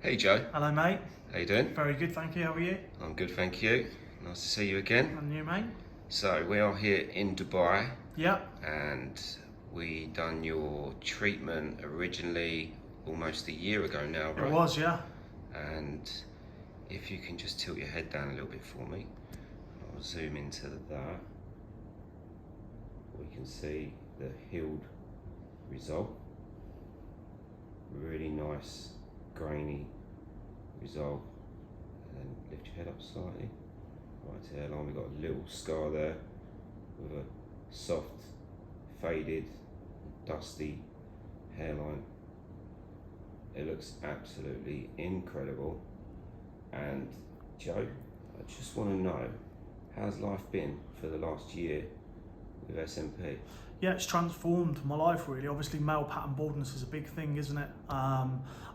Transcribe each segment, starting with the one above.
Hey Joe. Hello mate. How you doing? Very good, thank you. How are you? I'm good, thank you. Nice to see you again. And you, mate? So we are here in Dubai. Yep. And we done your treatment originally almost a year ago now, right? It was, yeah. And if you can just tilt your head down a little bit for me, I'll zoom into that. We can see the healed result. Really nice grainy result. And then lift your head up slightly. Right to the hairline, we've got a little scar there with a soft, faded, dusty hairline. It looks absolutely incredible. And Joe, I just want to know, how's life been for the last year with SMP? Yeah, it's transformed my life really. Obviously male pattern baldness is a big thing, isn't it? I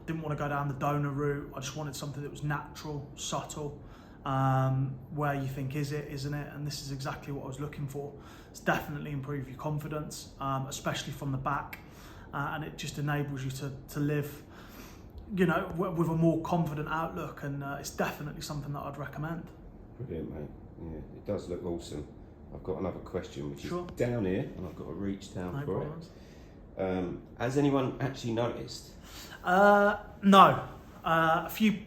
didn't want to go down the donor route. I just wanted something that was natural, subtle, where you think, is it, isn't it? And this is exactly what I was looking for. It's definitely improved your confidence, especially from the back, and it just enables you to live, you know, with a more confident outlook, and it's definitely something that I'd recommend. Brilliant, mate. Yeah, it does look awesome. I've got another question which Sure. is down here, and I've got to reach down No for problems. it. Has anyone actually noticed? No. A few.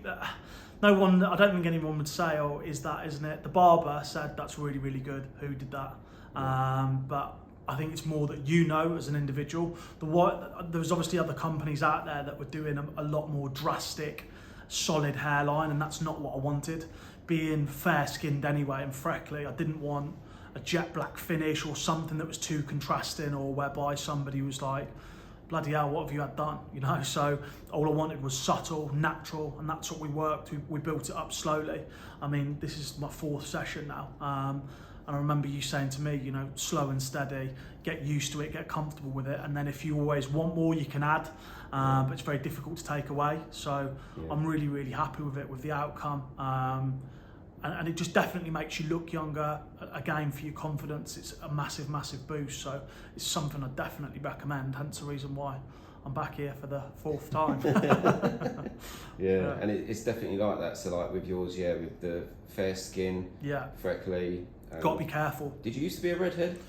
No one. I don't think anyone would say, "Oh, is that, isn't it?" The barber said that's really, really good. Who did that? But I think it's more that you know as an individual. There's obviously other companies out there that were doing a lot more drastic, solid hairline, and that's not what I wanted. Being fair-skinned anyway and freckly, I didn't want a jet black finish or something that was too contrasting, or whereby somebody was like, bloody hell, what have you had done? You know, so all I wanted was subtle, natural, and that's what we worked. We built it up slowly. I mean, this is my 4th session now. And I remember you saying to me, you know, slow and steady, get used to it, get comfortable with it. And then if you always want more, you can add, but it's very difficult to take away. So I'm really, really happy with it, with the outcome. And it just definitely makes you look younger. Again, for your confidence, it's a massive, massive boost. So it's something I definitely recommend, hence the reason why I'm back here for the 4th time. Yeah, and it's definitely like that. So like with yours, yeah, with the fair skin, freckly. Got to be careful. Did you used to be a redhead?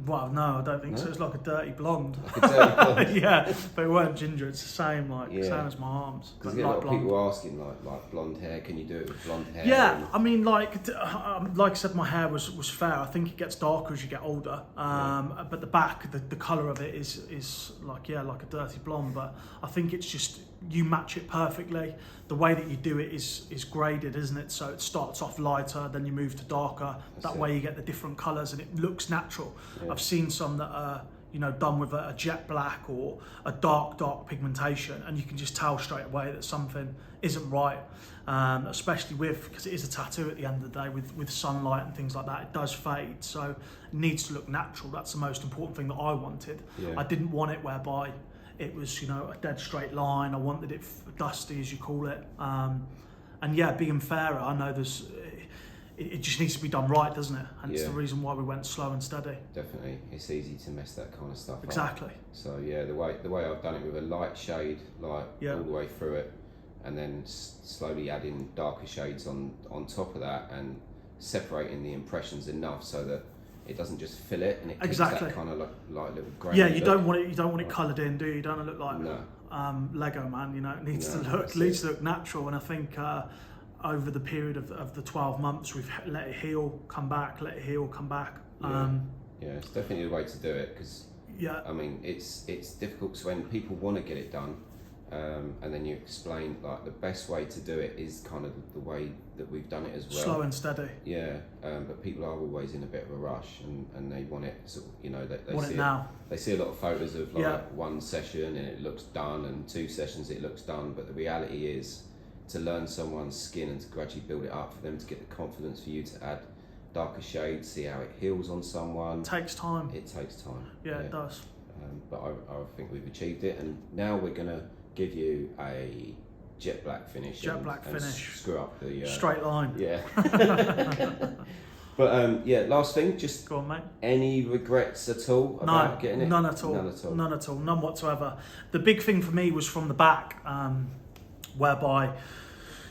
Well, no, I don't think so. It's like a dirty blonde. Like a dirty blonde? Yeah, but it weren't ginger. It's the same, same as my arms. Because a lot of people asking, like blonde hair. Can you do it with blonde hair? Yeah, I mean, like I said, my hair was fair. I think it gets darker as you get older. But the back, the colour of it is like a dirty blonde. But I think it's just you match it perfectly. The way that you do it is graded, isn't it? So it starts off lighter, then you move to darker. That way you get the different colours, and it looks natural. I've seen some that are, you know, done with a jet black or a dark pigmentation, and you can just tell straight away that something isn't right. Especially because it is a tattoo at the end of the day, with sunlight and things like that, it does fade. So it needs to look natural. That's the most important thing that I wanted. I didn't want it whereby it was, you know, a dead straight line. I wanted it dusty, as you call it. And yeah, being fairer, I know it just needs to be done right, doesn't it? And it's the reason why we went slow and steady. Definitely, it's easy to mess that kind of stuff up. Exactly. So yeah, the way I've done it with a light shade, all the way through it, and then slowly adding darker shades on top of that, and separating the impressions enough so that it doesn't just fill it, and it keeps that kind of like little grey. Yeah, you don't want it coloured in, do you? You don't look like Lego man. You know, it needs to look natural. And I think over the period of the 12 months, we've let it heal, come back, let it heal, come back. Yeah, it's definitely the way to do it, because I mean, it's difficult when people want to get it done, and then you explain like the best way to do it is kind of the way that we've done it as well. Slow and steady. Yeah, but people are always in a bit of a rush, and they want it sort of, you know, they want see it now. They see a lot of photos of like 1 session and it looks done, and 2 sessions it looks done, but the reality is to learn someone's skin and to gradually build it up, for them to get the confidence for you to add darker shades, see how it heals on someone. It takes time. It takes time. Yeah, it does. But I think we've achieved it, and now we're gonna give you a jet black finish. And screw up the straight line. Yeah. But last thing, just go on, mate. Any regrets at all about getting it? None at all. None whatsoever. The big thing for me was from the back. whereby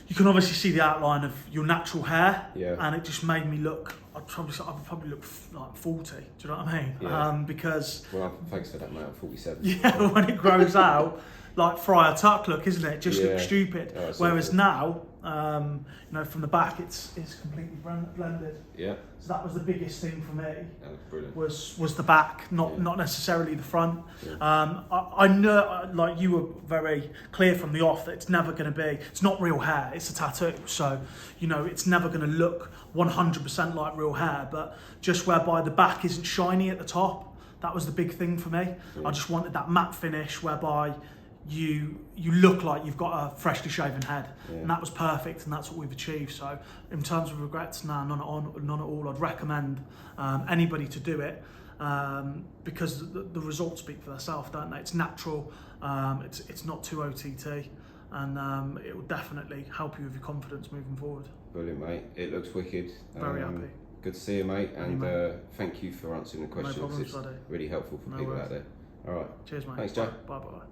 you can obviously see the outline of your natural hair, Yeah. and it just made me look. I'd probably look like 40. Do you know what I mean? Yeah. because Well, thanks for that, mate. I'm 47. yeah, when it grows out, like Friar Tuck look, isn't it? It just looks stupid. Oh, Whereas awful. now, you know, from the back, it's completely blended. Yeah. So that was the biggest thing for me. That looks brilliant. Was the back, not necessarily the front. Yeah. I know, like you were very clear from the off, that it's never going to be. It's not real hair. It's a tattoo. So you know, it's never going to look 100% like real hair. But just whereby the back isn't shiny at the top, that was the big thing for me. Yeah. I just wanted that matte finish whereby you look like you've got a freshly shaven head, and that was perfect, and that's what we've achieved. So in terms of regrets, none at all. I'd recommend anybody to do it, because the results speak for themselves, don't they? It's natural, it's not too OTT, and it will definitely help you with your confidence moving forward. Brilliant, mate. It looks wicked. Very happy. Good to see you, mate, and mate. Thank you for answering the questions. problems, it's buddy. really helpful for No people worries. out there. All right. Cheers, mate. Thanks, Joe. Bye bye.